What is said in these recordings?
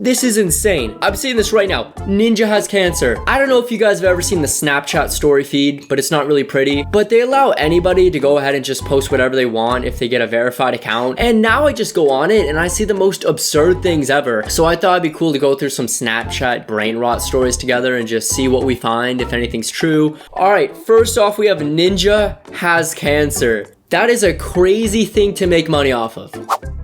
This is insane. I'm seeing this right now. Ninja has cancer. I don't know if you guys have ever seen the Snapchat story feed, but it's not really pretty. But they allow anybody to go ahead and just post whatever they want if they get a verified account. And now I just go on it and I see the most absurd things ever. So I thought it'd be cool to go through some Snapchat Brainrot stories together and just see what we find, if anything's true. All right, first off, we have Ninja has cancer. That is a crazy thing to make money off of.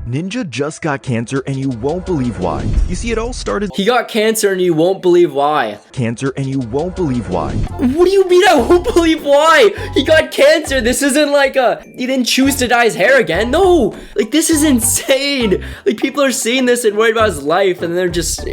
Ninja just got cancer and you won't believe why. You see, it all started... He got cancer and you won't believe why. Cancer and you won't believe why. What do you mean I won't believe why? He got cancer. This isn't like he didn't choose to dye his hair again. No, like this is insane. Like people are seeing this and worried about his life and they're just...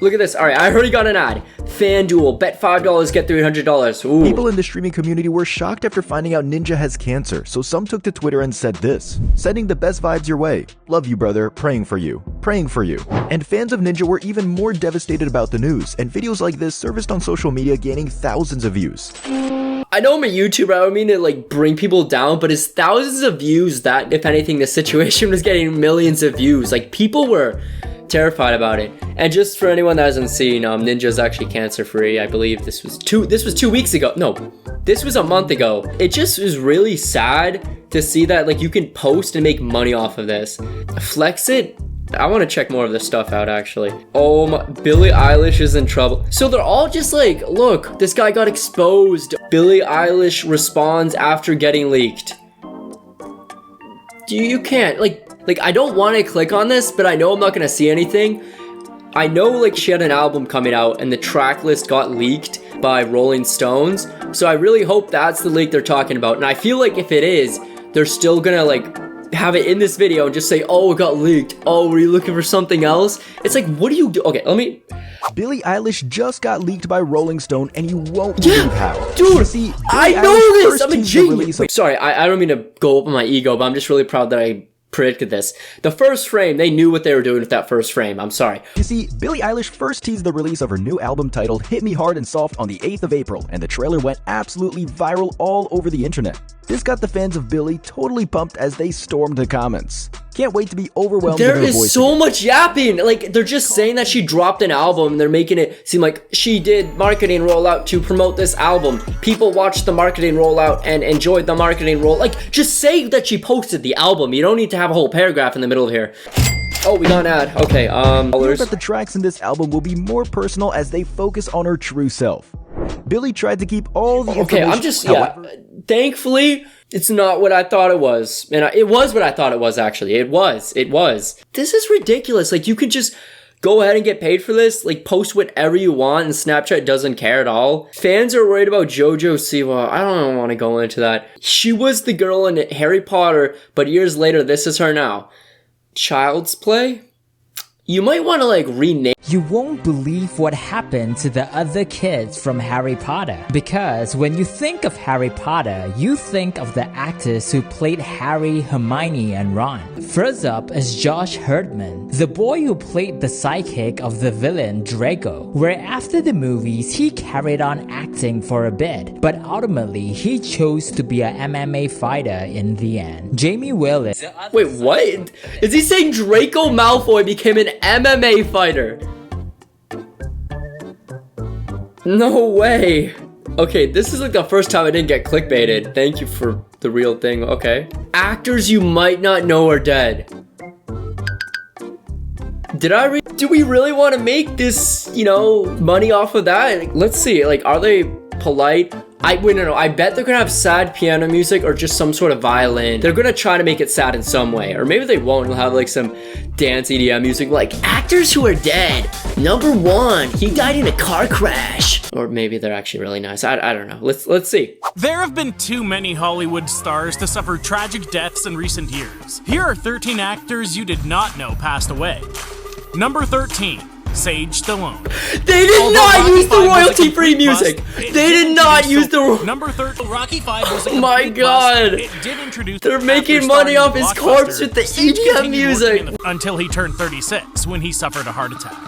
Look at this. All right, I already got an ad. FanDuel, bet $5, get $300. Ooh. People in the streaming community were shocked after finding out Ninja has cancer, so some took to Twitter and said this: sending the best vibes your way. Love you, brother. Praying for you. Praying for you. And fans of Ninja were even more devastated about the news, and videos like this surfaced on social media gaining thousands of views. I know I'm a YouTuber, I don't mean to like bring people down, but it's thousands of views that, if anything, the situation was getting millions of views. Like people were terrified about it. And just for anyone that hasn't seen, Ninja's actually cancer free. I believe this was 2 weeks ago. No, this was a month ago. It just is really sad to see that like you can post and make money off of this. Flex it. I want to check more of this stuff out actually. Oh my, Billie Eilish is in trouble. So they're all just like, look, this guy got exposed. Billie Eilish responds after getting leaked. You can't like I don't want to click on this, but I know I'm not gonna see anything. I know like she had an album coming out and the track list got leaked by Rolling Stones. So I really hope that's the leak they're talking about. And I feel like if it is, they're still gonna like have it in this video and just say, oh, it got leaked. Oh, were you looking for something else? It's like, what do you do? Okay, let me... Billie Eilish just got leaked by Rolling Stone and you won't believe how. Dude, see, I know this! I'm a genius! Sorry, I don't mean to go up on my ego, but I'm just really proud that I predicted this. The first frame, they knew what they were doing with that first frame. I'm sorry. You see, Billie Eilish first teased the release of her new album titled Hit Me Hard and Soft on the 8th of April, and the trailer went absolutely viral all over the internet. This got the fans of Billie totally pumped as they stormed the comments. Can't wait to be overwhelmed with her voice. There is so much yapping. Like, they're just saying that she dropped an album and they're making it seem like she did marketing rollout to promote this album. People watched the marketing rollout and enjoyed the marketing roll. Like, just say that she posted the album. You don't need to have a whole paragraph in the middle of here. Oh, we got an ad. Okay, I bet the tracks in this album will be more personal as they focus on her true self. Billie tried to keep all the information. Okay, I'm just, thankfully, it's not what I thought it was. And it was what I thought it was, actually. It was. This is ridiculous. Like, you could just go ahead and get paid for this. Like, post whatever you want, and Snapchat doesn't care at all. Fans are worried about JoJo Siwa. I don't want to go into that. She was the girl in Harry Potter, but years later, this is her now. Child's Play? You might want to, like, rename. You won't believe what happened to the other kids from Harry Potter. Because when you think of Harry Potter, you think of the actors who played Harry, Hermione, and Ron. First up is Josh Herdman, the boy who played the sidekick of the villain Draco, where after the movies he carried on acting for a bit, but ultimately he chose to be a MMA fighter in the end. Jamie Willis. Wait, what? Is he saying Draco Malfoy became an MMA fighter? No way. Okay, this is like the first time I didn't get clickbaited. Thank you for the real thing. Okay. Actors you might not know are dead. Do we really want to make this, you know, money off of that? Like, let's see. Like, are they polite? Wait, no, I bet they're gonna have sad piano music or just some sort of violin. They're gonna try to make it sad in some way. Or maybe they won't. They'll have like some dance EDM music like actors who are dead. Number 1, he died in a car crash. Or maybe they're actually really nice. I don't know. Let's see. There have been too many Hollywood stars to suffer tragic deaths in recent years. Here are 13 actors you did not know passed away. Number 13. Sage Stallone. They did not use the royalty-free music. They did not use the Number 13. Rocky 5 was a oh my god. It did introduce. They're making money off his corpse with the EDM music until he turned 36 when he suffered a heart attack.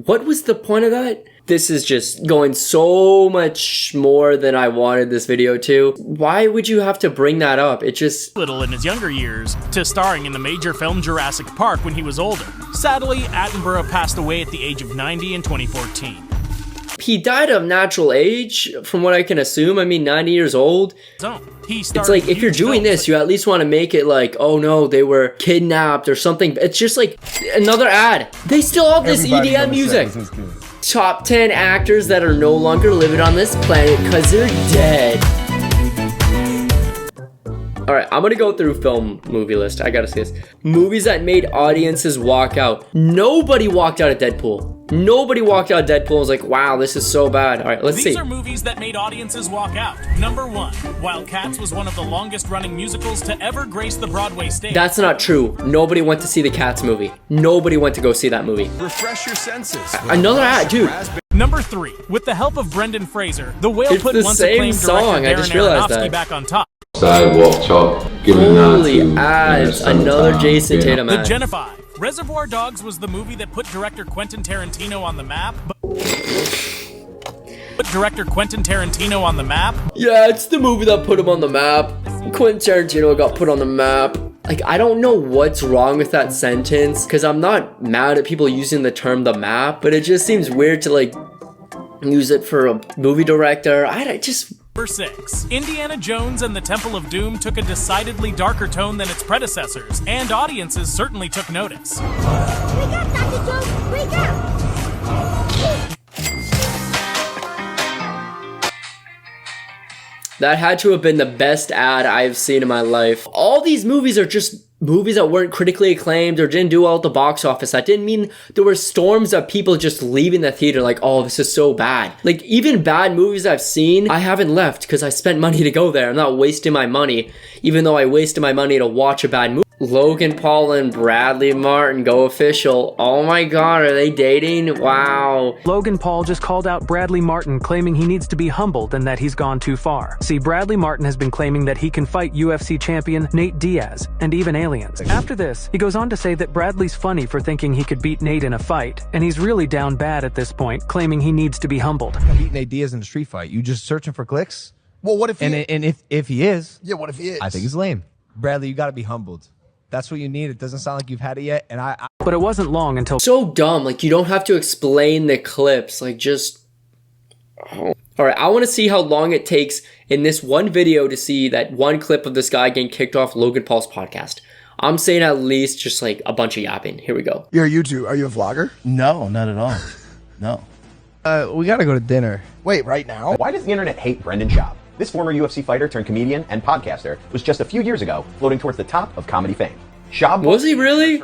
what was the point of that? This is just going so much more than I wanted this video to. Why would you have to bring that up? It just... little in his younger years, to starring in the major film Jurassic Park when he was older. Sadly, Attenborough passed away at the age of 90 in 2014. He died of natural age, from what I can assume. I mean, 90 years old. It's like, if you're doing this, you at least want to make it like, oh no, they were kidnapped or something. It's just like another ad. They still have this EDM music. Top 10 actors that are no longer living on this planet because they're dead. Alright, I'm gonna go through film movie list. I gotta say this. Movies that made audiences walk out. Nobody walked out of Deadpool. Nobody walked out of Deadpool and was like, wow, this is so bad. Alright, let's see. These are movies that made audiences walk out. Number 1. While Cats was one of the longest running musicals to ever grace the Broadway stage. That's not true. Nobody went to see the Cats movie. Nobody went to go see that movie. Refresh your senses. Another ad, dude. Number 3. With the help of Brendan Fraser, The Whale It's put the once same acclaimed song, director I just Darren realized Aronofsky that. back on top. Sidewalk chalk, giving Holy ads. Another Jason Tatum The ad. Jennifer. Reservoir Dogs was the movie that put director Quentin Tarantino on the map. Yeah, it's the movie that put him on the map. Quentin Tarantino got put on the map. Like, I don't know what's wrong with that sentence, because I'm not mad at people using the term the map, but it just seems weird to, like, use it for a movie director. I just... Number 6. Indiana Jones and the Temple of Doom took a decidedly darker tone than its predecessors, and audiences certainly took notice. Wake up, Dr. Jones! Wake up! That had to have been the best ad I've seen in my life. All these movies are just movies that weren't critically acclaimed or didn't do well at the box office. That didn't mean there were storms of people just leaving the theater like, oh, this is so bad. Like, even bad movies I've seen, I haven't left because I spent money to go there. I'm not wasting my money, even though I wasted my money to watch a bad movie. Logan Paul and Bradley Martin go official. Oh my god, are they dating? Wow. Logan Paul just called out Bradley Martin, claiming he needs to be humbled and that he's gone too far. See, Bradley Martin has been claiming that he can fight UFC champion Nate Diaz, and even aliens. After this, he goes on to say that Bradley's funny for thinking he could beat Nate in a fight, and he's really down bad at this point, claiming he needs to be humbled. Beat Nate Diaz in a street fight. You just searching for clicks? Well, what if he... And if he is... Yeah, what if he is? I think he's lame. Bradley, you gotta be humbled. That's what you need. It doesn't sound like you've had it yet, and But it wasn't long until... So dumb. Like, you don't have to explain the clips. Like, just... Oh. Alright, I want to see how long it takes in this one video to see that one clip of this guy getting kicked off Logan Paul's podcast. I'm saying at least just like a bunch of yapping. Here we go. You're a YouTuber. Are you a vlogger? No, not at all. No. we gotta go to dinner. Wait, right now? Why does the internet hate Brendan Schaub? This former UFC fighter turned comedian and podcaster was just a few years ago floating towards the top of comedy fame. Schaub was he really?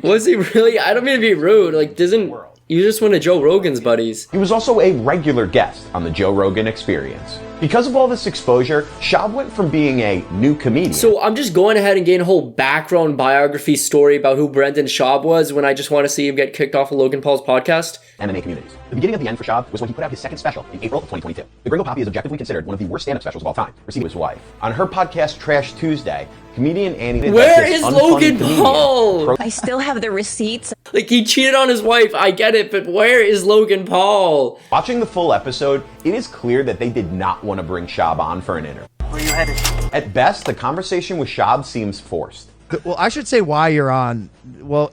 Was he really? I don't mean to be rude. Like, doesn't you just one of Joe Rogan's buddies? He was also a regular guest on the Joe Rogan Experience. Because of all this exposure, Schaub went from being a new comedian. So I'm just going ahead and getting a whole background biography story about who Brendan Schaub was when I just want to see him get kicked off of Logan Paul's podcast. MMA communities. The beginning of the end for Schaub was when he put out his second special in April of 2022. The Gringo Poppy is objectively considered one of the worst stand-up specials of all time, receiving his wife. On her podcast Trash Tuesday, comedian Annie... Where is Logan Paul? I still have the receipts. Like, he cheated on his wife, I get it, but where is Logan Paul? Watching the full episode, it is clear that they did not want to bring Schaub on for an interview. Where you headed? At best, the conversation with Schaub seems forced. Well, I should say why you're on. Well,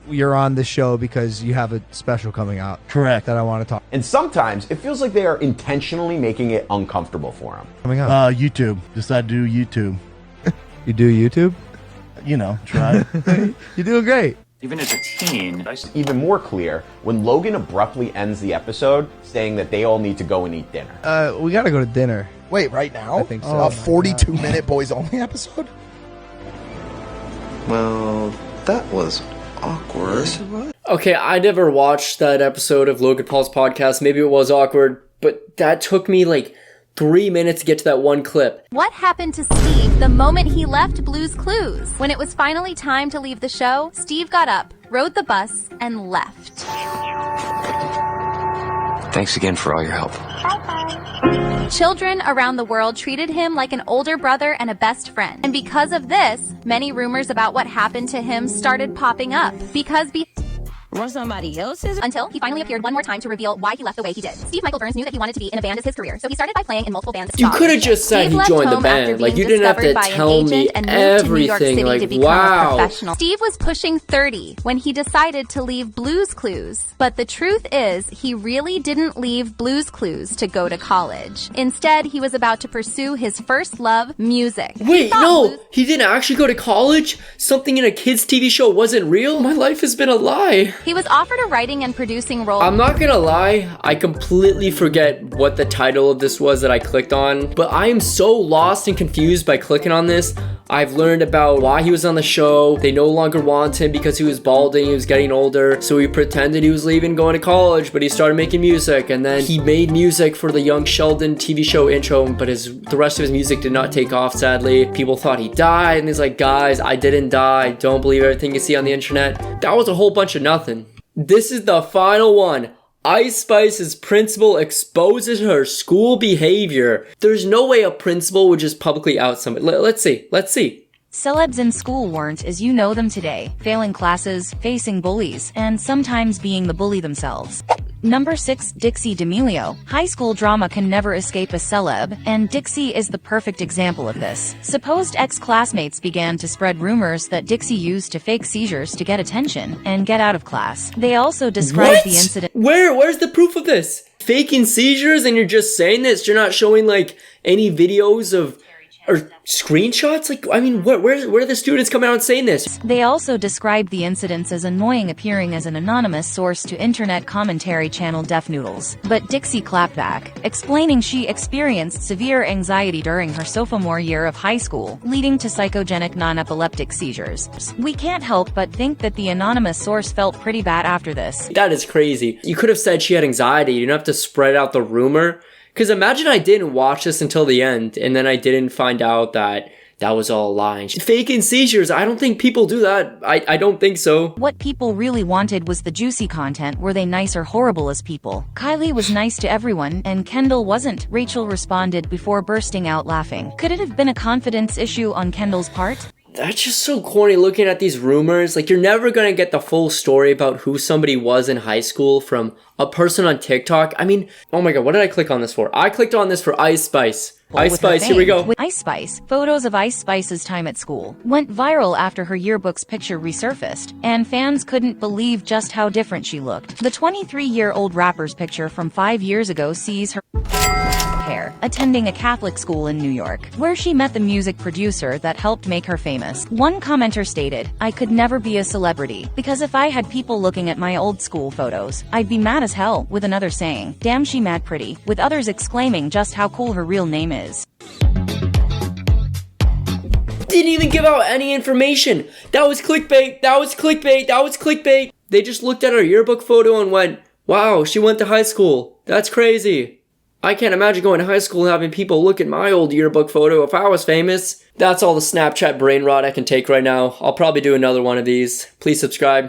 you're on this show because you have a special coming out. Correct. That I want to talk. And sometimes it feels like they are intentionally making it uncomfortable for him. Coming out. YouTube. Decided to do YouTube. You do YouTube? You know, try. You're doing great. Even as a teen, Even more clear when Logan abruptly ends the episode saying that they all need to go and eat dinner. We gotta go to dinner. Wait, right now? I think so. A 42-minute boys only episode? Well, that was awkward. Okay, I never watched that episode of Logan Paul's podcast. Maybe it was awkward, but that took me like 3 minutes to get to that one clip. What happened to Steve the moment he left Blue's Clues? When it was finally time to leave the show, Steve got up, rode the bus, and left. Thanks again for all your help. Children around the world treated him like an older brother and a best friend. And because of this, many rumors about what happened to him started popping up. Or somebody else's? Until he finally appeared one more time to reveal why he left the way he did. Steve Michael Burns knew that he wanted to be in a band as his career, so he started by playing in multiple bands. You could have just said he joined the band. Like, you didn't have to tell me everything. Like, wow. Steve was pushing 30 when he decided to leave Blue's Clues. But the truth is, he really didn't leave Blue's Clues to go to college. Instead, he was about to pursue his first love, music. Wait, no! He didn't actually go to college? Something in a kid's TV show wasn't real? My life has been a lie. He was offered a writing and producing role. I'm not gonna lie, I completely forget what the title of this was that I clicked on, but I am so lost and confused by clicking on this. I've learned about why he was on the show. They no longer want him because he was balding, he was getting older, so he pretended he was leaving, going to college, but he started making music, and then he made music for the Young Sheldon TV show intro, but the rest of his music did not take off, sadly. People thought he died, and he's like, guys, I didn't die. Don't believe everything you see on the internet. That was a whole bunch of nothing. This is the final one. Ice Spice's principal exposes her school behavior. There's no way a principal would just publicly out somebody. Let's see. Celebs in school weren't as you know them today, failing classes, facing bullies, and sometimes being the bully themselves. Number 6, Dixie D'Amelio. High school drama can never escape a celeb, and Dixie is the perfect example of this. Supposed ex-classmates began to spread rumors that Dixie used to fake seizures to get attention and get out of class. They also described the incident. Where's the proof of this? Faking seizures and you're just saying this? You're not showing like any videos of or screenshots? Like, I mean, where are the students coming out and saying this? They also described the incidents as annoying, appearing as an anonymous source to internet commentary channel Deaf Noodles. But Dixie clapped back, explaining she experienced severe anxiety during her sophomore year of high school, leading to psychogenic non-epileptic seizures. We can't help but think that the anonymous source felt pretty bad after this. That is crazy. You could have said she had anxiety. You don't have to spread out the rumor. Because imagine I didn't watch this until the end, and then I didn't find out that that was all a lie. Faking seizures, I don't think people do that. I don't think so. What people really wanted was the juicy content. Were they nice or horrible as people? Kylie was nice to everyone, and Kendall wasn't. Rachel responded before bursting out laughing. Could it have been a confidence issue on Kendall's part? That's just so corny looking at these rumors. Like, you're never gonna get the full story about who somebody was in high school from a person on TikTok. I mean, oh my god, what did I click on this for? I clicked on this for Ice Spice. Ice Spice, here we go. With Ice Spice, photos of Ice Spice's time at school went viral after her yearbook's picture resurfaced, and fans couldn't believe just how different she looked. The 23-year-old rapper's picture from 5 years ago sees her hair, attending a Catholic school in New York, where she met the music producer that helped make her famous. One commenter stated, "I could never be a celebrity, because if I had people looking at my old school photos, I'd be mad as hell," with another saying, "Damn, she mad pretty," with others exclaiming just how cool her real name is. Didn't even give out any information. That was clickbait. That was clickbait. That was clickbait. They just looked at her yearbook photo and went, wow, she went to high school. That's crazy. I can't imagine going to high school and having people look at my old yearbook photo if I was famous. That's all the Snapchat brain rot I can take right now. I'll probably do another one of these. Please subscribe.